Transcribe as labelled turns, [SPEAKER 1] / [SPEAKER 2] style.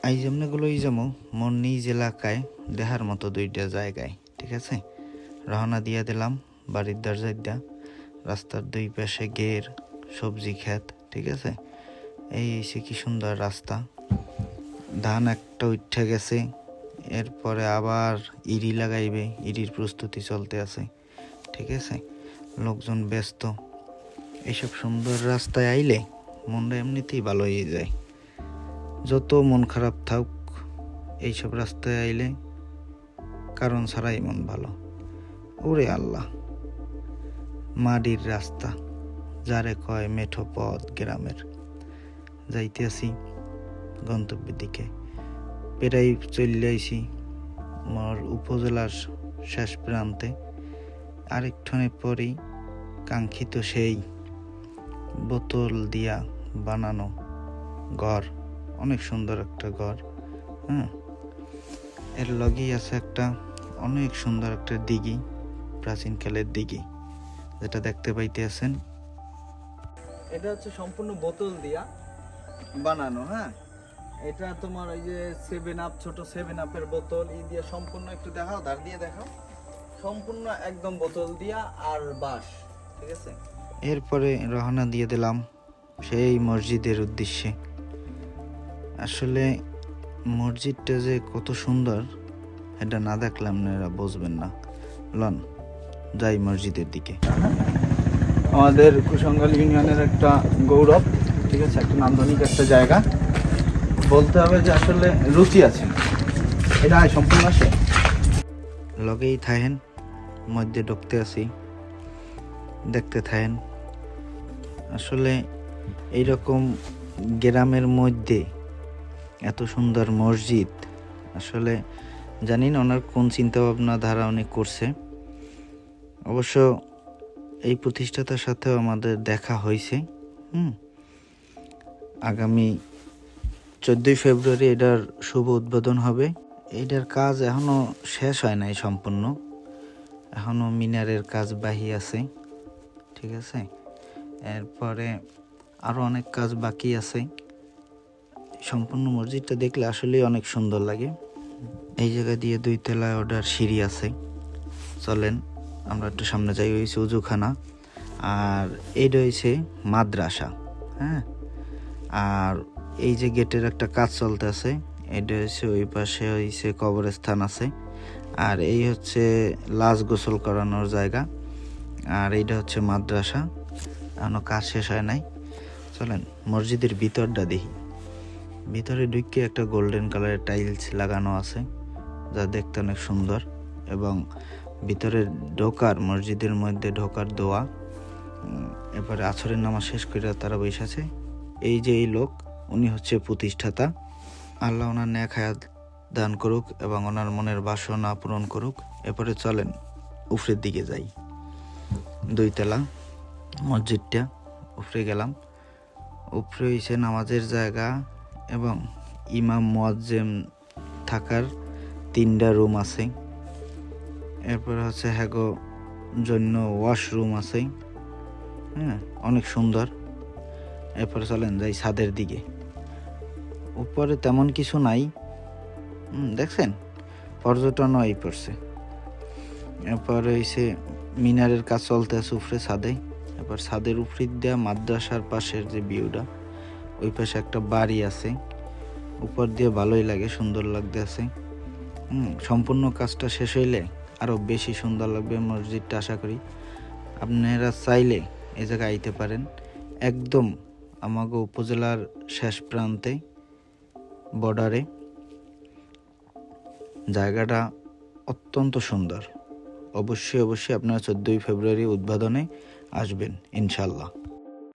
[SPEAKER 1] এই যেমনিগুলোই যেমন মোর নিজ এলাকায় দেখার মতো দুইটা জায়গায়, ঠিক আছে। রওনা দিয়ে দিলাম বাড়ির দরজায় দিয়া। রাস্তার দুই পাশে গের, সবজি ক্ষেত, ঠিক আছে। এই এসে কি সুন্দর রাস্তা। ধান একটা উঠে গেছে, এরপরে আবার ইরি লাগাইবে, ইরির প্রস্তুতি চলতে আছে, ঠিক আছে। লোকজন ব্যস্ত। এইসব সুন্দর রাস্তায় আইলে মনটা এমনিতেই ভালো হয়ে যায়। যত মন খারাপ থাক, এইসব রাস্তায় আইলে কারণ ছাড়াই মন ভালো। ওরে আল্লাহ, মাটির রাস্তা, যারে কয় মেঠো পথ গ্রামের। যাইতে আসি গন্তব্যের দিকে, পেরাই চলে আইছি মোর উপজেলার শেষ প্রান্তে। আরেকটুখানি পরেই কাঙ্ক্ষিত সেই বোতল দিয়া বানানো ঘর, অনেক সুন্দর একটা ঘর। এর লগেই আছে একটা অনেক সুন্দর একটা দিঘি, প্রাচীনকালের দিঘি, যেটা দেখতে পাইতে আছেন।
[SPEAKER 2] এটা হচ্ছে সম্পূর্ণ বোতল দিয়া বানানো। এটা তোমার ওই যে 7 আপ, ছোট 7 আপের বোতল দিয়ে সম্পূর্ণ। একটু দেখাও, ধার দিয়ে দেখাও। সম্পূর্ণ একদম বোতল দিয়া আর বাঁশ, ঠিক আছে।
[SPEAKER 1] এরপরে রওনা দিয়ে দিলাম সেই মসজিদের উদ্দেশ্যে। আসলে মসজিদটা যে কত সুন্দর, এটা না দেখলাম না এরা বুঝবেন না। লন যাই মসজিদের দিকে।
[SPEAKER 2] আমাদের কুশঙ্গাল ইউনিয়নের একটা গৌরব, ঠিক আছে, একটা নান্দনিক একটা জায়গা। বলতে হবে যে আসলে রুচি আছে, এটা সম্পূর্ণ আছে।
[SPEAKER 1] লগেই থাকেন, মধ্যে ঢুকতে আসি, দেখতে থাকেন। আসলে এইরকম গ্রামের মধ্যে এত সুন্দর মসজিদ, আসলে জানি না ওনার কোন চিন্তা ভাবনা ধারা উনি করছে। অবশ্য এই প্রতিষ্ঠাতার সাথেও আমাদের দেখা হয়েছে। আগামী 14 ফেব্রুয়ারি এটার শুভ উদ্বোধন হবে। এটার কাজ এখনো শেষ হয় নাই সম্পূর্ণ, এখনো মিনারের কাজ বাকি আছে, ঠিক আছে। এরপরে আরো অনেক কাজ বাকি আছে। সম্পূর্ণ মসজিদটা দেখলে আসলেই অনেক সুন্দর লাগে। এই জায়গা দিয়ে 2 তলায় ওঠার সিঁড়ি আছে। চলেন আমরা একটু সামনে যাই। হয়েছে উজুখানা, আর এইটা হয়েছে মাদ্রাসা। আর এই যে গেটের একটা কাজ চলতে আছে, এটা হচ্ছে ওই পাশে হয়েছে কবরস্থান আছে। আর এই হচ্ছে লাশ গোসল করানোর জায়গা। আর এইটা হচ্ছে মাদ্রাসা, এখনো কাজ শেষ হয় নাই। চলেন মসজিদের ভিতরটা দেখি। ভিতরে ঢুকে একটা গোল্ডেন কালারের টাইলস লাগানো আছে, যা দেখতে অনেক সুন্দর। এবং ভিতরে ঢোকার, মসজিদের মধ্যে ঢোকার দোয়া। এবারে আসরের নামাজ শেষ করে তারা বসে আছে। এই যে এই লোক, উনি হচ্ছে প্রতিষ্ঠাতা। আল্লাহ ওনার নেক হায়াত দান করুক এবং ওনার মনের বাসনা পূরণ করুক। এরপরে চলেন উপরের দিকে যাই। 2 তলা মসজিদটা, উপরে গেলাম। উপরে হয়েছে নামাজের জায়গা এবং ইমাম মুয়াজ্জিম থাকার 3টা রুম আছে। এরপরে হচ্ছে হ্যাগো জন্য ওয়াশরুম আছে, অনেক সুন্দর। এরপরে চলেন যাই ছাদের দিকে। উপরে তেমন কিছু নাই, দেখছেন, পর্যটন এই পড়ছে। এরপরে হয়েছে মিনারের কাজ চলতে আছে উপরে ছাদে। এবার ছাদের উপরে দেওয়া মাদ্রাসার পাশের যে ভিউটা, ওই পাশে একটা বাড়ি আছে। উপর দিয়ে ভালোই লাগে, সুন্দর লাগতে আছে। সম্পূর্ণ কাজটা শেষ হইলে আরো বেশি সুন্দর লাগবে মসজিদটা, আশা করি। আপনারা চাইলে এই জায়গায় আইতে পারেন। একদম আমাগো উপজেলার শেষ প্রান্তে, বর্ডারে। জায়গাটা অত্যন্ত সুন্দর। অবশ্যই আপনারা 14 ফেব্রুয়ারি উদ্বোধনে আসবেন ইনশাল্লাহ।